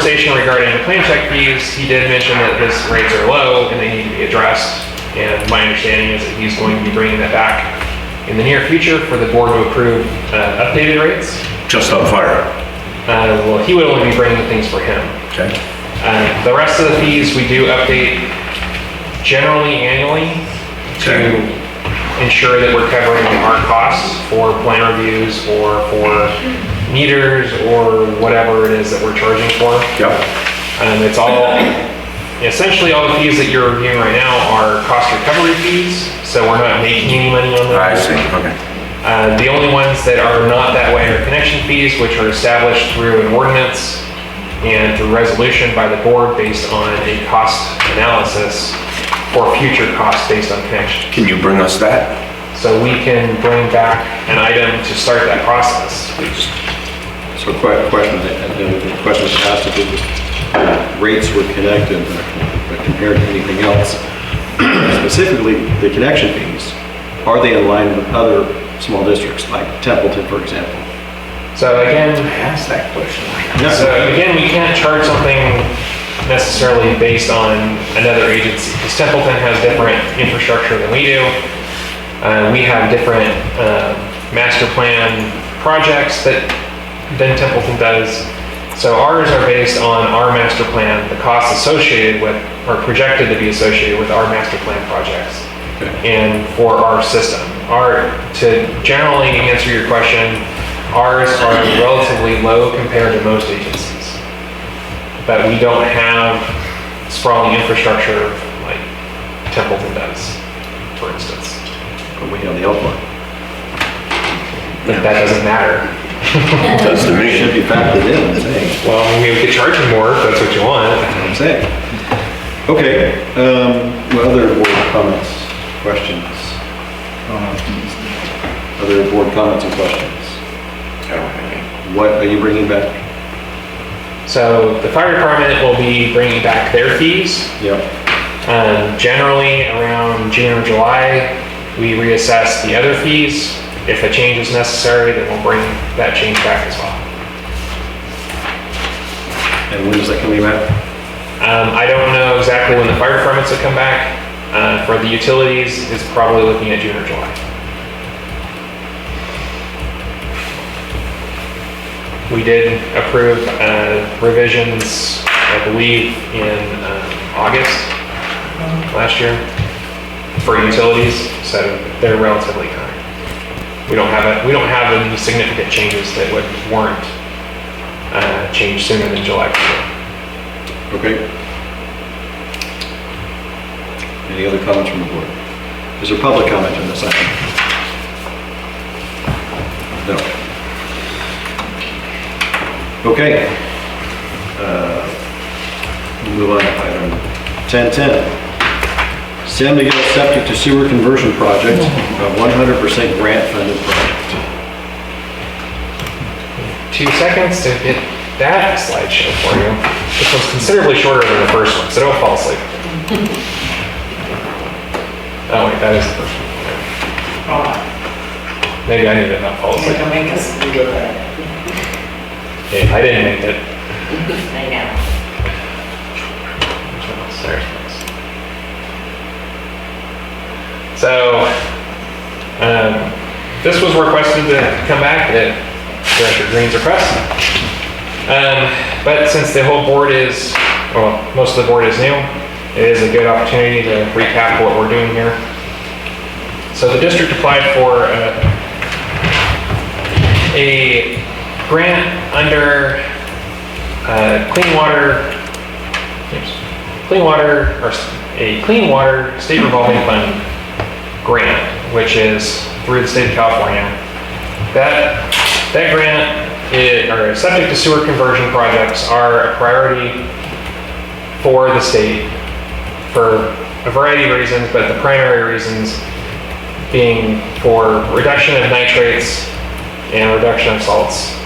conversation regarding the plan check fees, he did mention that his rates are low and they need to be addressed. And my understanding is that he's going to be bringing that back in the near future for the board to approve updated rates. Just on fire. Well, he would only be bringing things for him. Okay. The rest of the fees we do update generally annually to ensure that we're covering our costs for plan reviews or for meters or whatever it is that we're charging for. Yep. It's all, essentially all the fees that you're reviewing right now are cost recovery fees, so we're not making any money on them. I see, okay. The only ones that are not that way are connection fees, which are established through an ordinance and through resolution by the board based on a cost analysis for future costs based on connection. Can you bring us that? So we can bring back an item to start that process. So question was asked if rates were connected compared to anything else. Specifically, the connection fees, are they in line with other small districts like Templeton, for example? So again, I asked that question. we can't charge something necessarily based on another agency, because Templeton has different infrastructure than we do. We have different master plan projects than Templeton does. So ours are based on our master plan, the costs associated with, or projected to be associated with our master plan projects. Okay. And for our system. To generally answer your question, ours are relatively low compared to most agencies. But we don't have sprawling infrastructure like Templeton does, for instance. But we have the Elk one. But that doesn't matter. It does to me. It should be factored in, I'm saying. Well, we could charge you more if that's what you want. That's what I'm saying. Okay, other board comments, questions? Other board comments and questions? I don't have any. What are you bringing back? So the fire department will be bringing back their fees. Yep. Generally around June or July, we reassess the other fees. If a change is necessary, then we'll bring that change back as well. And when is that coming back? I don't know exactly when the fire departments will come back. For the utilities, it's probably looking at June or July. We did approve revisions, I believe, in August last year for utilities, so they're relatively current. We don't have any significant changes that would warrant change sooner than July 1st. Okay. Any other comments from the board? Is there public comment on this item? No. Okay. We'll move on to item 1010. San Miguel Septic to Sewer Conversion Project, a 100% grant funded project. 2 seconds to get that slideshow for you. This one's considerably shorter than the first one, so don't fall asleep. Oh wait, that is the first one. Maybe I need to not fall asleep. Don't make us do that. Yeah, I didn't make it. I know. Which one else? There's this. So, this was requested to come back at Director Green's request. But since the whole board is, well, most of the board is new, it is a good opportunity to recap what we're doing here. So the district applied for a grant under Clean Water State Revolving Fund grant, which is through the state of California. That grant, or septic to sewer conversion projects, are a priority for the state for a variety of reasons, but the primary reasons being for reduction of nitrates and reduction of salts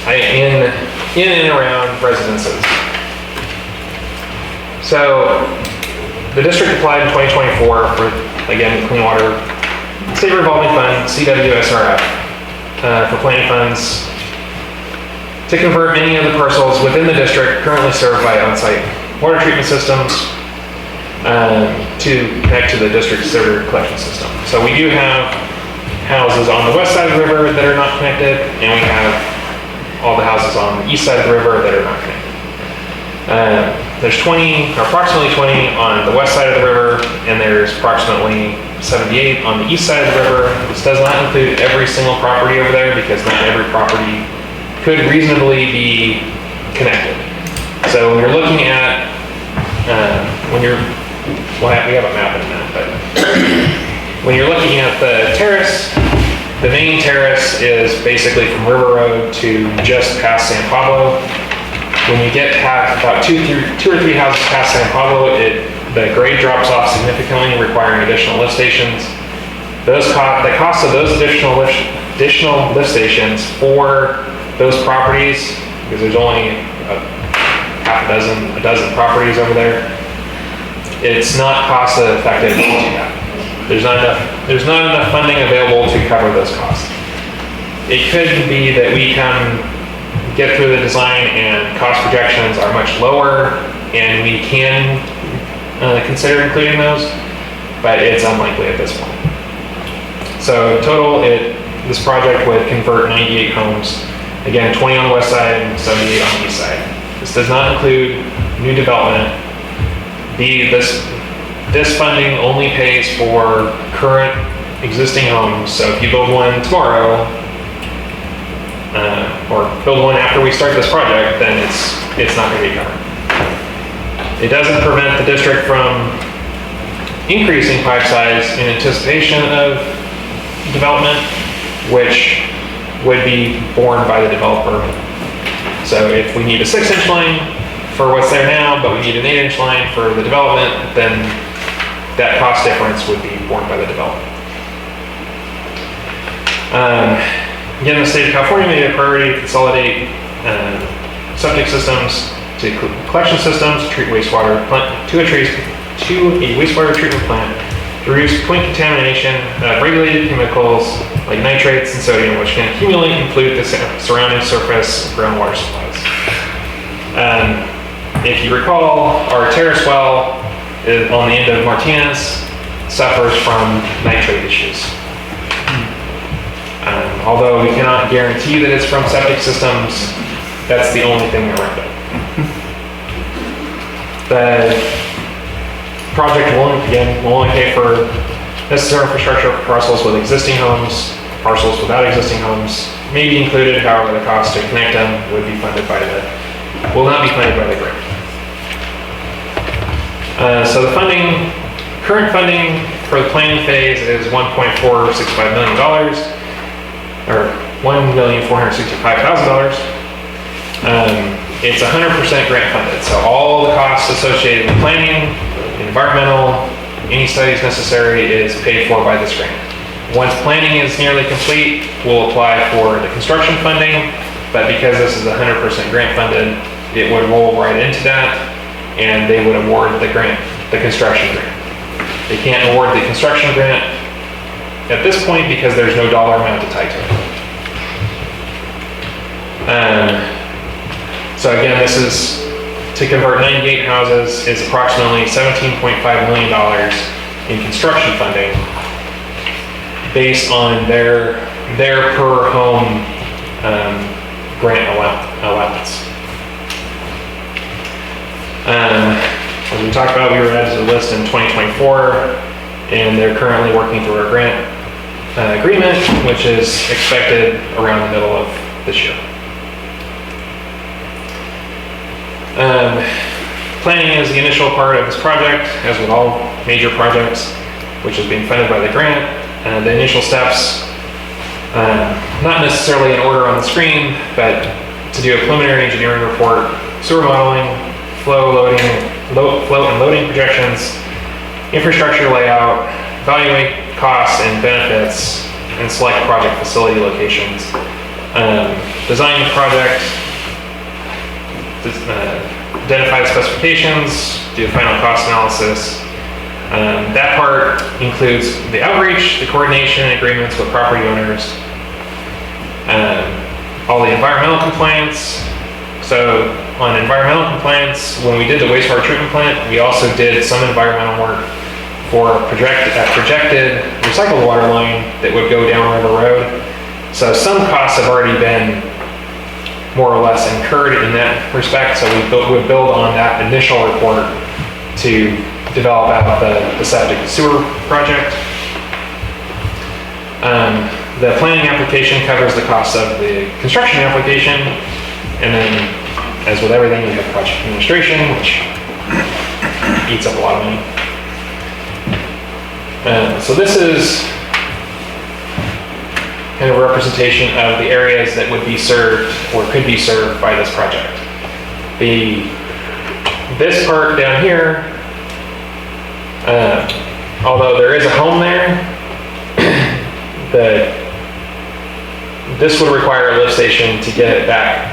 in and around residences. So the district applied in 2024 for, again, the Clean Water State Revolving Fund, CWSRF, for planning funds to convert many of the parcels within the district currently served by on-site water treatment systems to connect to the district sewer collection system. So we do have houses on the west side of the river that are not connected, and we have all the houses on the east side of the river that are not connected. There's approximately 20 on the west side of the river, and there's approximately 78 on the east side of the river. This does not include every single property over there because not every property could reasonably be connected. So when you're looking at, we have a map in a minute, but when you're looking at the terrace, the main terrace is basically from River Road to just past San Pablo. When you get past about two or three houses past San Pablo, the grade drops off significantly, requiring additional lift stations. The cost of those additional lift stations for those properties, because there's only a dozen properties over there, it's not cost effective to do that. There's not enough funding available to cover those costs. It could be that we can get through the design and cost projections are much lower, and we can consider including those, but it's unlikely at this point. So in total, this project would convert 98 homes. Again, 20 on the west side and 78 on the east side. This does not include new development. This funding only pays for current existing homes. So if you build one tomorrow, or build one after we start this project, then it's not going to be covered. It doesn't prevent the district from increasing pipe size in anticipation of development, which would be borne by the developer. So if we need a 6-inch line for what's there now, but we need an 8-inch line for the development, then that cost difference would be borne by the developer. Again, the state of California made it a priority to consolidate septic systems to collection systems, to treat wastewater to a wastewater treatment plant to reduce point contamination of regulated chemicals like nitrates and sodium, which can accumulate and pollute the surrounding surface groundwater supplies. If you recall, our terrace well on the end of Martinez suffers from nitrate issues. Although we cannot guarantee that it's from septic systems, that's the only thing around it. The project will only pay for necessary infrastructure for parcels with existing homes. Parcels without existing homes may be included, however the cost to connect them will not be funded by the grant. So the current funding for the planning phase is $1.465 million, or $1,465,000. It's 100% grant funded, so all the costs associated with planning, environmental, any studies necessary is paid for by this grant. Once planning is nearly complete, we'll apply for the construction funding, but because this is 100% grant funded, it would roll right into that, and they would award the construction grant. They can't award the construction grant at this point because there's no dollar amount to tie to it. So again, this is to convert 98 houses is approximately $17.5 million in construction funding based on their per home grant allowance. As we talked about, we were added to the list in 2024, and they're currently working through our grant agreement, which is expected around the middle of this year. Planning is the initial part of this project, as with all major projects, which is being funded by the grant. The initial steps, not necessarily in order on the screen, but to do a preliminary engineering report, sewer modeling, flow and loading projections, infrastructure layout, evaluate costs and benefits, and select project facility locations. Design the project, identify the specifications, do a final cost analysis. That part includes the outreach, the coordination, agreements with property owners, all the environmental compliance. So on environmental compliance, when we did the wastewater treatment plant, we also did some environmental work for a projected recycled water line that would go down River Road. So some costs have already been more or less incurred in that respect. So we build on that initial report to develop out the septic sewer project. The planning application covers the cost of the construction application, and then, as with everything, we have project administration, which eats up a lot of money. So this is kind of a representation of the areas that would be served or could be served by this project. This part down here, although there is a home there, this would require a lift station to get it back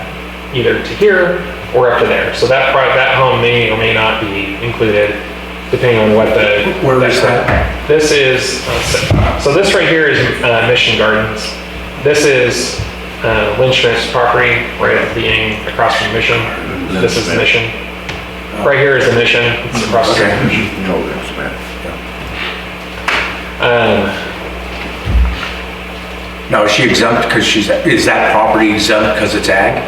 either to here or up to there. So that home may or may not be included, depending on what the... Where is that? This is, so this right here is Mission Gardens. This is Lindstrom's property, right at the beginning, across from Mission. This is the Mission. Right here is the Mission. It's across the Okay. No, that's bad. Now, is she exempt because is that property exempt because it's ag?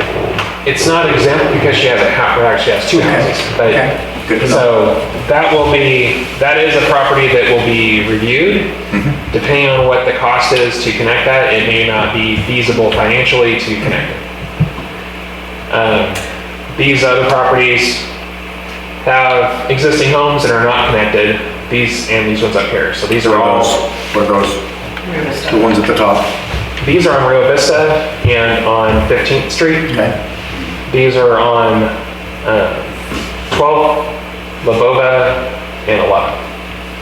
It's not exempt because she has a house, well, actually has two houses. But, Okay, good to know. so that is a property that will be reviewed. Depending on what the cost is to connect that, it may not be feasible financially to connect it. These other properties have existing homes that are not connected, these ones up here. So these are all, What are those? The ones at the top? these are on Rio Vista and on 15th Street. Okay. These are on 12th, Labova, and 11th.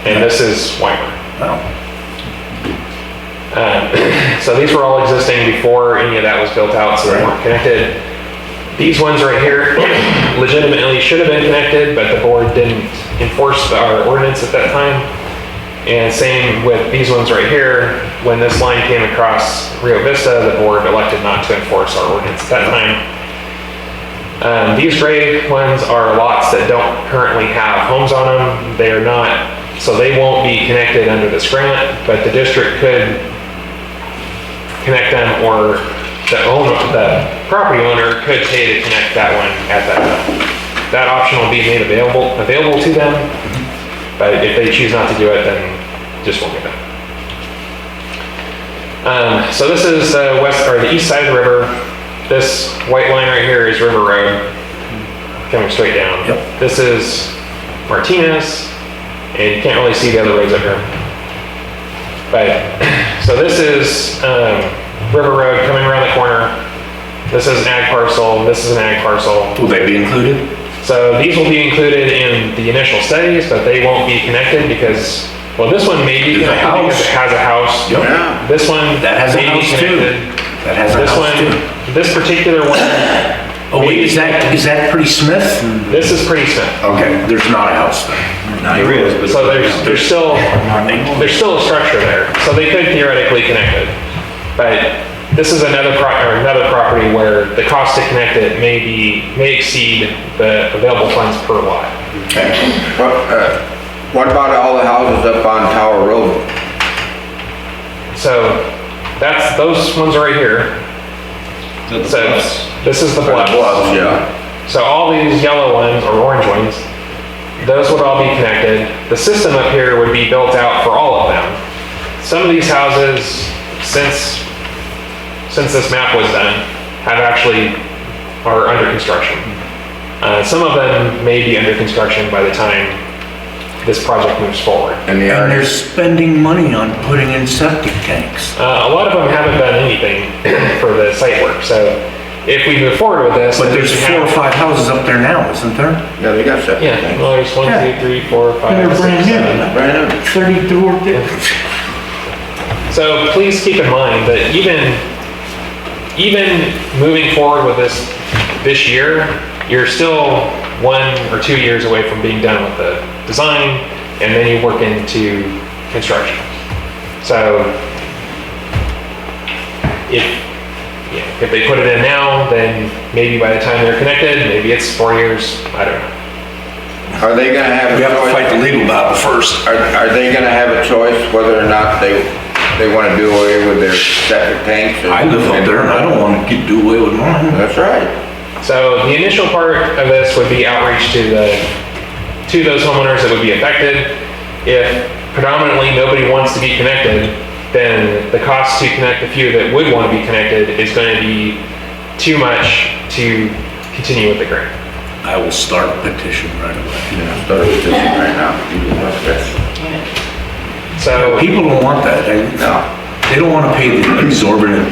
And this is Weimer. Oh. So these were all existing before any of that was built out, so they weren't connected. These ones right here legitimately should have been connected, but the board didn't enforce our ordinance at that time. And same with these ones right here. When this line came across Rio Vista, the board elected not to enforce our ordinance at that time. These gray ones are lots that don't currently have homes on them. They are not, so they won't be connected under this grant, but the district could connect them, or the property owner could pay to connect that one at that time. That option will be made available to them, but if they choose not to do it, then just won't get done. So this is the east side of the river. This white line right here is River Road, coming straight down. Yep. This is Martinez, and you can't really see the other roads up here. But, so this is River Road coming around the corner. This is an ag parcel, this is an ag parcel. Will they be included? So these will be included in the initial studies, but they won't be connected because, well, this one may be There's a connected because it has a house. Yep. Yeah. This one That has a may be house too. connected. That has a This house one, too. this particular one, Oh wait, is that Pretty Smith? this is pretty Smith. Okay, there's not a house there. There is, but... So there's still a structure there. So they could theoretically connect it. But this is another property where the cost to connect it may exceed the available funds per lot. Okay. What about all the houses up on Tower Road? So those ones right here. So this is the bluffs. Yeah. So all these yellow ones or orange ones, those would all be connected. The system up here would be built out for all of them. Some of these houses, since this map was done, are under construction. Some of them may be under construction by the time this project moves forward. And the And they're others, spending money on putting in septic tanks. A lot of them haven't done anything for the site work, so if we move forward with this. But then we there's can 4 or have- 5 houses up there now, isn't there? yeah, they got septic Yeah, tanks. well, there's 1, Yeah. 2, 3, 4, 5, And they're 6, brand 7. new. Brand new. 32 different. So please keep in mind that even moving forward with this year, you're still 1 or 2 years away from being done with the design, and then you work into construction. So if if they put it in now, then maybe by the time they're connected, maybe it's 4 years, I don't know. Are they gonna have a We have to fight the choice? legal battle first. Are they gonna have a choice whether or not they wanna do away with their septic tanks? I live up there and I don't want to do away with mine. That's right. So the initial part of this would be outreach to those homeowners that would be affected. If predominantly nobody wants to be connected, then the cost to connect the few that would want to be connected is going to be too much to continue with the grant. I will start a petition right away. Start with this one right now. So People don't want that. No. They don't want to pay the exorbitant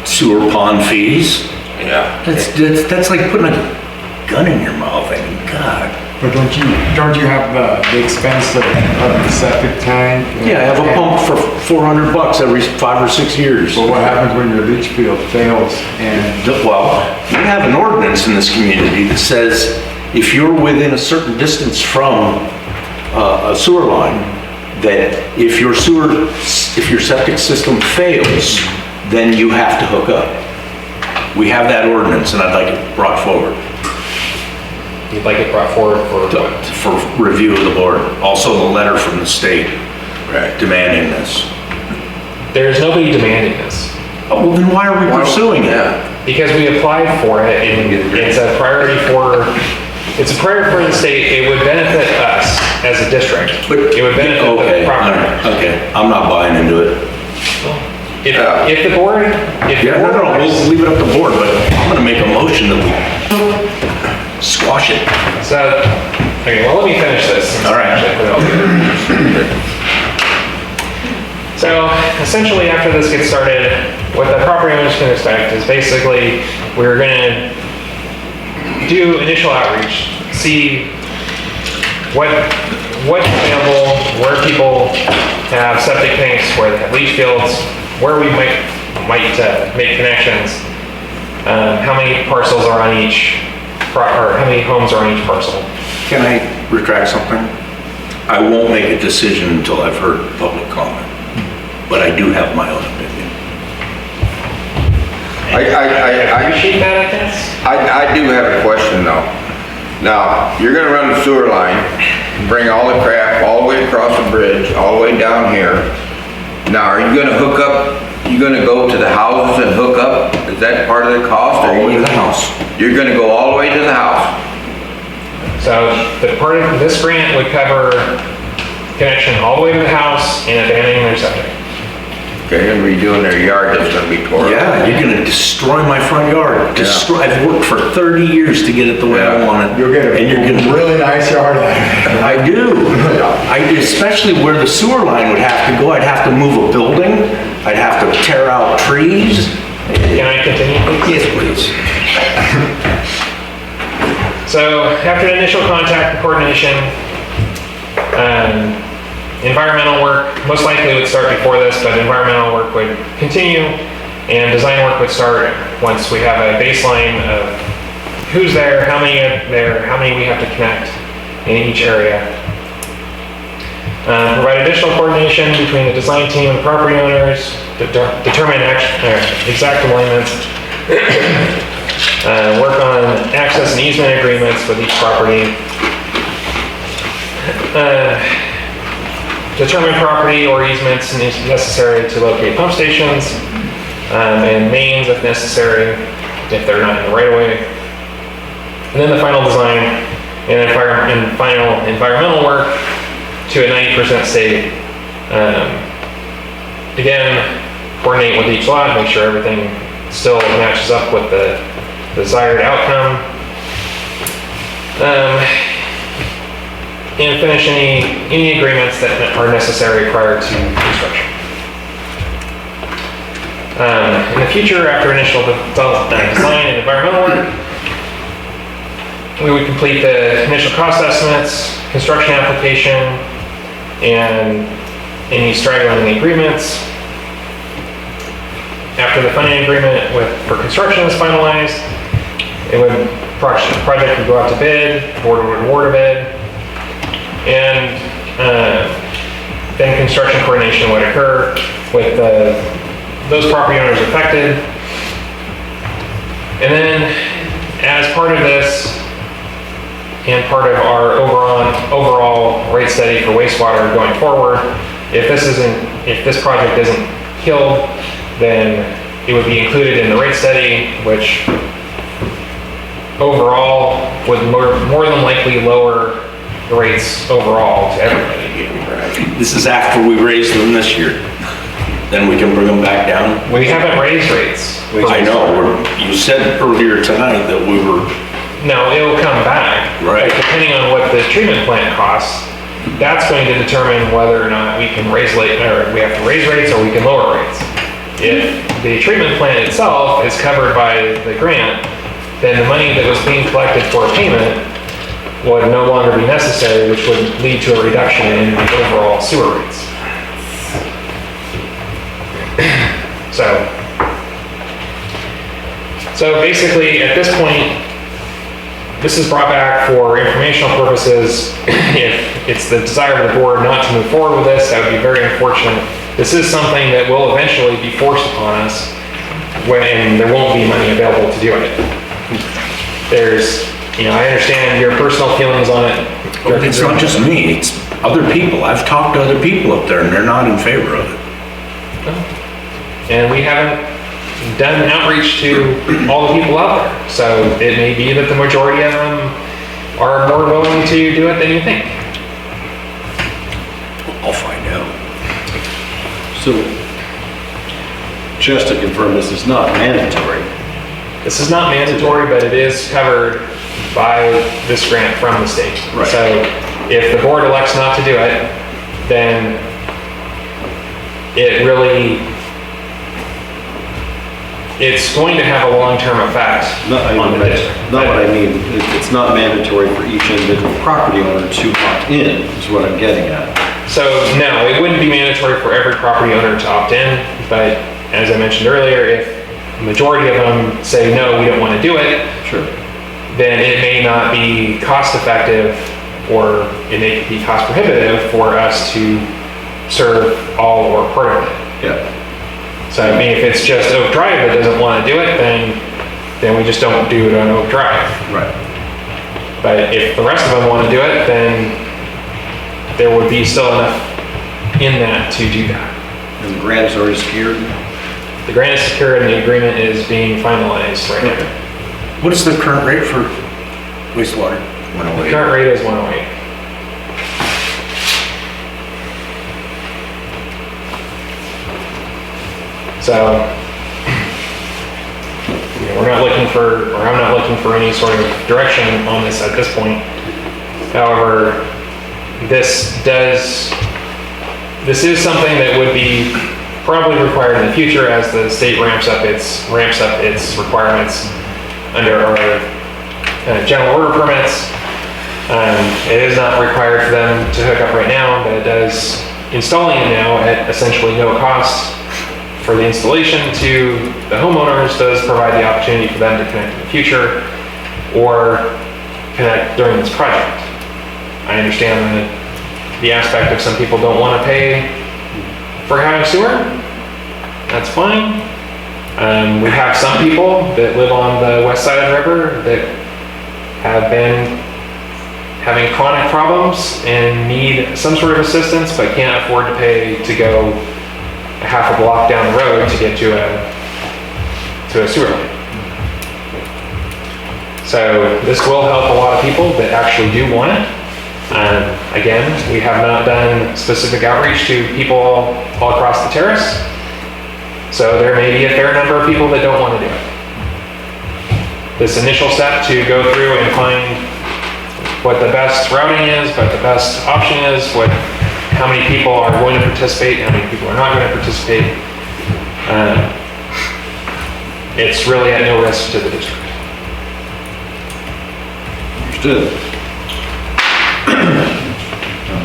sewer pond fees. Yeah. That's like putting a gun in your mouth. I mean, God. But don't you have the expense of the septic tank? Yeah, I have a pump for $400 every 5 or 6 years. But what happens when your leach field fails and Well, we have an ordinance in this community that says if you're within a certain distance from a sewer line, that if your septic system fails, then you have to hook up. We have that ordinance and I'd like it brought forward you'd like it brought forward for what? for review of the board. Also the letter from the state demanding this. There's nobody demanding this. Oh, well, then why are we pursuing it? Yeah. Because we applied for it and it's a priority for the state. It would benefit us as a district. It would benefit Okay, the property. okay, I'm not buying into it. If the board, Yeah, no, we'll leave it up to the board, but I'm gonna make a motion that we squash it. So, okay, well, let me finish this. All right. So, essentially, after this gets started, what the property owners can expect is basically, we're gonna do initial outreach, see what's available, where people have septic tanks, where they have leach fields, where we might make connections, how many parcels are on each, or how many homes are on each parcel. Can I retract something? I won't make a decision until I've heard public comment, but I do have my own opinion. I Appreciate that, I guess. I do have a question though. Now, you're gonna run the sewer line, bring all the crap all the way across the bridge, all the way down here. Now, are you gonna hook up, you gonna go to the houses and hook up? Is that part of the cost? All the way to the house. You're gonna go all the way to the house? So the part of this grant would cover connection all the way to the house and abandoning their septic. They're gonna be doing their yard that's gonna be tore up. Yeah, you're gonna destroy my front yard. Destroy, I've worked for 30 years to get it the way I want it. you'll get And you're a gonna, really nice yard out of it. I do. Especially where the sewer line would have to go, I'd have to move a building. I'd have to tear out trees. Can I continue, please? Yes, please. So after the initial contact and coordination, environmental work most likely would start before this, but environmental work would continue and design work would start once we have a baseline of who's there, how many are there, how many we have to connect in each area. Provide additional coordination between the design team and property owners, determine exact alignments, work on access and easement agreements with each property, determine property or easements necessary to locate pump stations, and mains if necessary, if they're not in the right of way. And then the final design and final environmental work to a 90% state. Again, coordinate with each lot, make sure everything still matches up with the desired outcome. And finish any agreements that are necessary prior to construction. In the future, after initial design and environmental work, we would complete the initial cost estimates, construction application, and any straggling agreements. After the funding agreement for construction is finalized, project would go out to bid, board would award a bid, and then construction coordination would occur with those property owners affected And then, as part of this, and part of our overall rate study for wastewater going forward, if this project isn't killed, then it would be included in the rate study, which overall would more than likely lower the rates overall to everybody. This is after we raise them this year. Then we can bring them back down. We haven't raised rates. I know, you said earlier tonight that we were, No, it'll come back. Right. But depending on what the treatment plant costs, that's going to determine whether or not we can raise or we have to raise rates or we can lower rates. If the treatment plant itself is covered by the grant, then the money that was being collected for payment would no longer be necessary, which would lead to a reduction in overall sewer rates. So basically, at this point, this is brought back for informational purposes. If it's the desire of the board not to move forward with this, that would be very unfortunate. This is something that will eventually be forced upon us when there won't be money available to do it. I understand your personal feelings on it. it's not just me, it's other people. I've talked to other people up there and they're not in favor of it. And we haven't done outreach to all the people out there. So it may be that the majority of them are more willing to do it than you think. I'll find out. So, just to confirm, this is not mandatory. This is not mandatory, but it is covered by this grant from the state. Right. So if the board elects not to do it, then it's going to have a long-term effect on the district. Not what I mean. It's not mandatory for each individual property owner to opt in, is what I'm getting at. So no, it wouldn't be mandatory for every property owner to opt in, but as I mentioned earlier, if the majority of them say, no, we don't want to do it, Sure. then it may not be cost effective, or it may be cost prohibitive for us to serve all or part of it. Yeah. So I mean, if it's just Oak Drive that doesn't want to do it, then we just don't do it on Oak Drive. Right. But if the rest of them want to do it, then there would be still enough in that to do that. And the grant is already secured? The grant is secured and the agreement is being finalized right now. What is the current rate for wastewater? The current rate is 108. So, we're not looking for, or I'm not looking for any sort of direction on this at this point. However, this is something that would be probably required in the future as the state ramps up its requirements under our general order permits. It is not required for them to hook up right now, but it does, installing it now at essentially no cost for the installation to the homeowners does provide the opportunity for them to connect in the future or connect during this project. I understand the aspect of some people don't want to pay for having sewer. That's fine. We have some people that live on the west side of the river that have been having chronic problems and need some sort of assistance, but can't afford to pay to go half a block down the road to get to a sewer line. So this will help a lot of people that actually do want it. Again, we have not done specific outreach to people all across the terrace. So there may be a fair number of people that don't want to do it. This initial step to go through and find what the best routing is, what the best option is, how many people are going to participate, how many people are not going to participate. It's really at no risk to the district. Understood.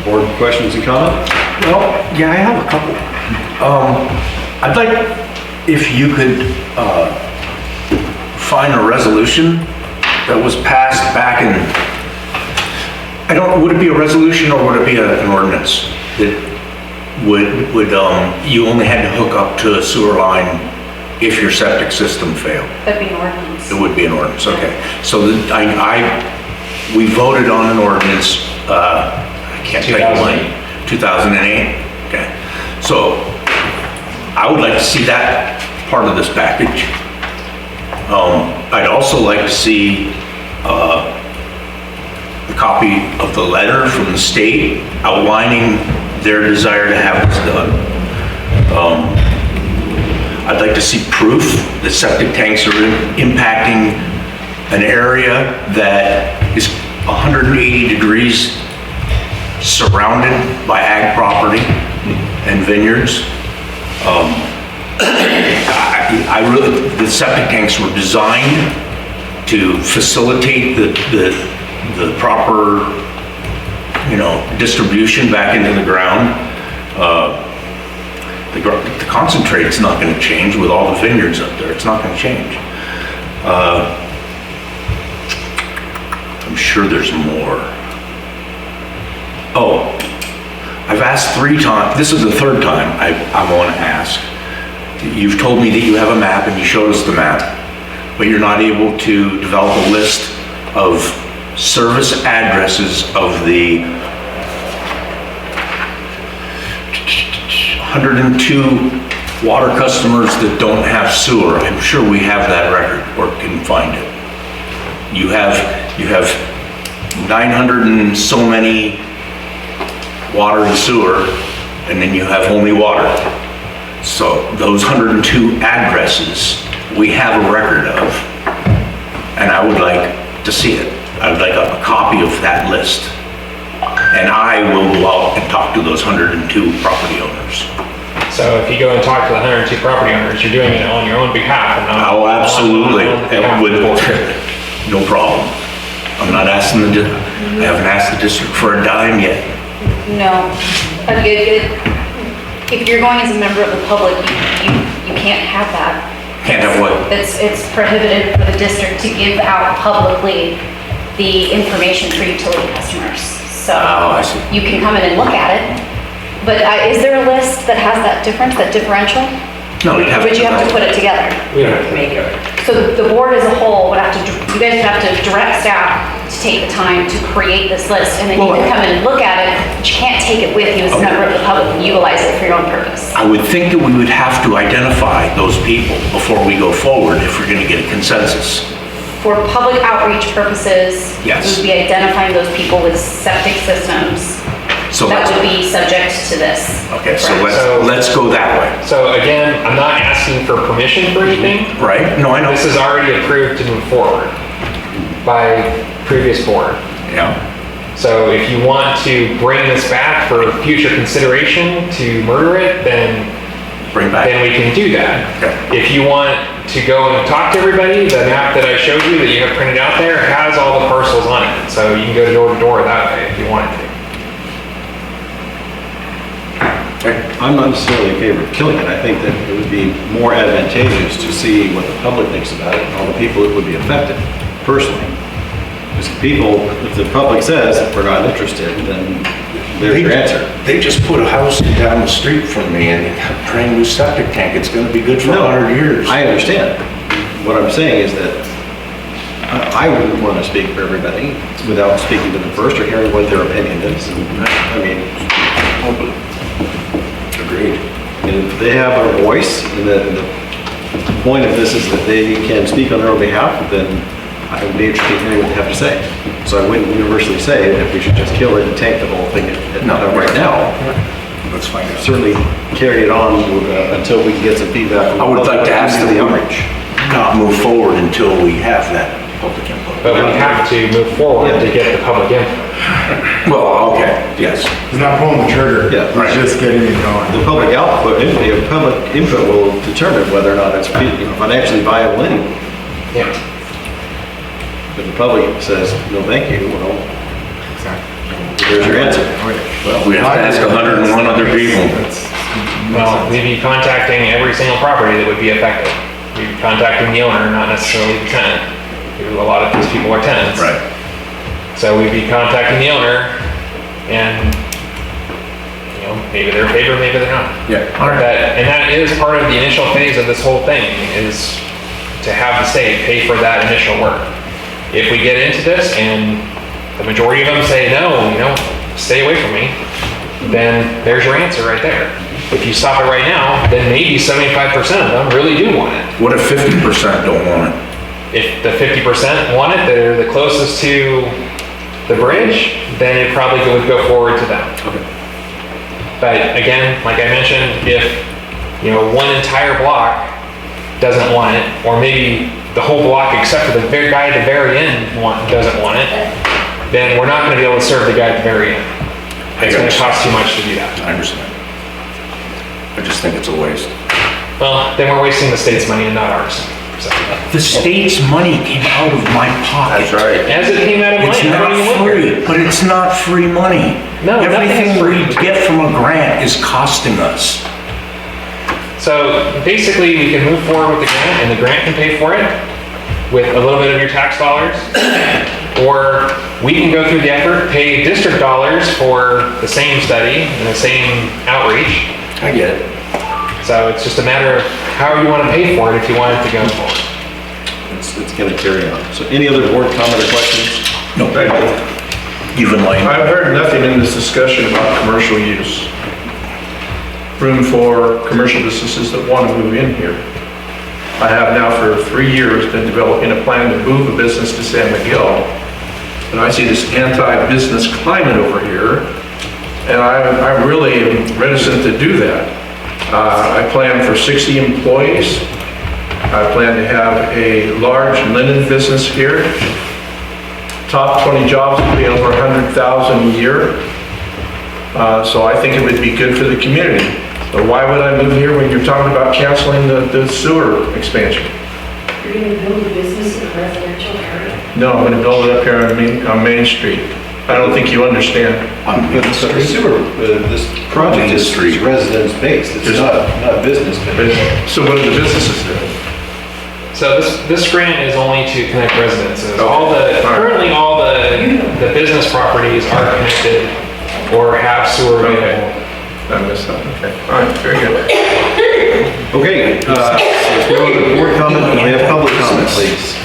Board questions and comments? Well, yeah, I have a couple. I'd like if you could find a resolution that was passed back in, would it be a resolution or would it be an ordinance that would you only had to hook up to a sewer line if your septic system failed. That'd be an ordinance. It would be an ordinance, okay. So we voted on an ordinance, I can't think of when, 2008? Okay. So I would like to see that part of this package. I'd also like to see the copy of the letter from the state outlining their desire to have this done. I'd like to see proof that septic tanks are impacting an area that is 180 degrees surrounded by ag property and vineyards. The septic tanks were designed to facilitate the proper, distribution back into the ground. The concentrate's not going to change with all the vineyards up there. It's not going to change. I'm sure there's more. Oh, I've asked 3 times. This is the 3rd time I want to ask. You've told me that you have a map and you showed us the map, but you're not able to develop a list of service addresses of the 102 water customers that don't have sewer. I'm sure we have that record or can find it. You have 900 and so many water and sewer, and then you have only water. So those 102 addresses we have a record of, and I would like to see it. I would like a copy of that list. And I will go out and talk to those 102 property owners. So if you go and talk to the 102 property owners, you're doing it on your own behalf and not. Oh, absolutely. on behalf of the board. No problem. I'm not asking I haven't asked the district for a dime yet. No. If you're going as a member of the public, you can't have that. Can't have what? It's prohibited for the district to give out publicly the information for utility customers. So Oh, I see. you can come in and look at it, but is there a list that has that difference, that differential? No, you'd have Would you have to put it together? We don't have to make it. So the board as a whole would have to, you guys would have to direct staff to take the time to create this list, and then you can come in and look at it, but you can't take it with you as a member of the public and utilize it for your own purpose. I would think that we would have to identify those people before we go forward if we're gonna get a consensus. For public outreach purposes, Yes. we would be identifying those people with septic systems So that let's, would be subject to this. okay, so Correct. let's go that way, So again, I'm not asking for permission for anything. right? No, I know. This is already approved to move forward by previous board. Yeah, So if you want to bring this back for future consideration to murder it, then bring back. we can do that. Okay. If you want to go and talk to everybody, the map that I showed you that you have printed out there has all the parcels on it. So you can go door to door that way if you wanted to. I'm not necessarily in favor of killing it. I think that it would be more advantageous to see what the public thinks about it and all the people that would be affected, personally. Because if the public says that we're not interested, then there's your answer. They just put a house down the street from me and they got a brand new septic tank. It's gonna be good for 100 years. I understand. What I'm saying is that I wouldn't want to speak for everybody without speaking to them first or hearing what their opinion is. I mean, Agreed. and if they have a voice, and the point of this is that they can speak on their own behalf, then I would be interested in hearing what they have to say. So I wouldn't universally say that we should just kill it and tank the whole thing right now. Let's find out. Certainly carry it on until we can get some feedback. from the I would like public to ask and them the outreach. not move forward until we have that public input. But we have to move forward to get the public input. Well, okay, yes. He's not pulling the trigger. Yeah, right. He's just getting it going. The public input will determine whether or not it's financially viable anyway. Yeah. If the public says, no, thank you, well, Exactly. there's your answer. Well, we have to ask 101 other people. Well, we'd be contacting every single property that would be affected. We'd be contacting the owner, not necessarily the tenant. A lot of these people are tenants. Right. So we'd be contacting the owner and, maybe they're in favor, maybe they're not. Yeah. And that is part of the initial phase of this whole thing, is to have the state pay for that initial work. If we get into this and the majority of them say, no, stay away from me, then there's your answer right there. If you stop it right now, then maybe 75% of them really do want it. What if 50% don't want it? If the 50% want it, they're the closest to the bridge, then it probably would go forward to them. Okay. But again, like I mentioned, if, one entire block doesn't want it, or maybe the whole block except for the guy at the very end doesn't want it, then we're not gonna be able to serve the guy at the very end. It's gonna cost too much to do that. I understand. I just think it's a waste. Well, then we're wasting the state's money and not ours. So, The state's money came out of my pocket. That's right. as it came out of It's mine, not everybody went here. free, but it's not free money. No, nothing is Everything free. we get from a grant is costing us. So basically, we can move forward with the grant, and the grant can pay for it with a little bit of your tax dollars. Or we can go through the effort, pay district dollars for the same study and the same outreach. I get it. So it's just a matter of how you want to pay for it if you want it to go forward. It's gonna carry on. So any other board comment or questions? No, you've enlightened. I've heard nothing in this discussion about commercial use. Room for commercial businesses that want to move in here. I have now for 3 years been developing a plan to move a business to San Miguel. And I see this anti-business climate over here, and I really am reticent to do that. I plan for 60 employees. I plan to have a large linen business here. Top 20 jobs will be over 100,000 a year. So I think it would be good for the community. But why would I move here when you're talking about canceling the sewer expansion? You're gonna build a business in a residential area? No, I'm gonna build it up here on Main Street. I don't think you understand. On But the sewer, this project is Street. residence-based, it's not business-based. So what are the businesses doing? So this grant is only to connect residences. Okay. Currently all the business properties are connected or have sewer available. I missed that, okay. All right, very good. Okay, so let's go to the board comment, and we have public comment, please.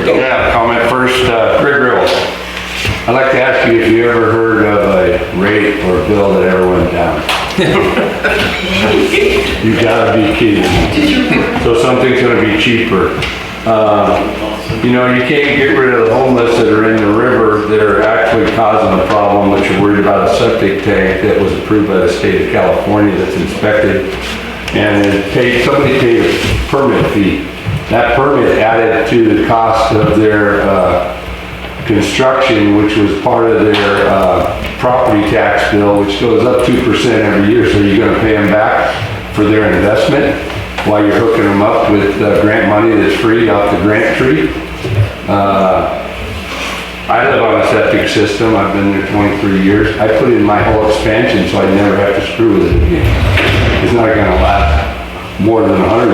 Yeah, comment first, Craig Riddle. I'd like to ask you if you ever heard of a rate or bill that ever went down. You gotta be kidding me. So something's gonna be cheaper. You can't get rid of the homeless that are in the river that are actually causing a problem, but you're worried about a septic tank that was approved by the state of California that's inspected. And somebody paid a permit fee. That permit added to the cost of their construction, which was part of their property tax bill, which goes up 2% every year. So you're gonna pay them back for their investment while you're hooking them up with grant money that's free off the grant tree. I live on a septic system. I've been there 23 years. I put in my whole expansion so I never have to screw with it again. It's not gonna last more than 100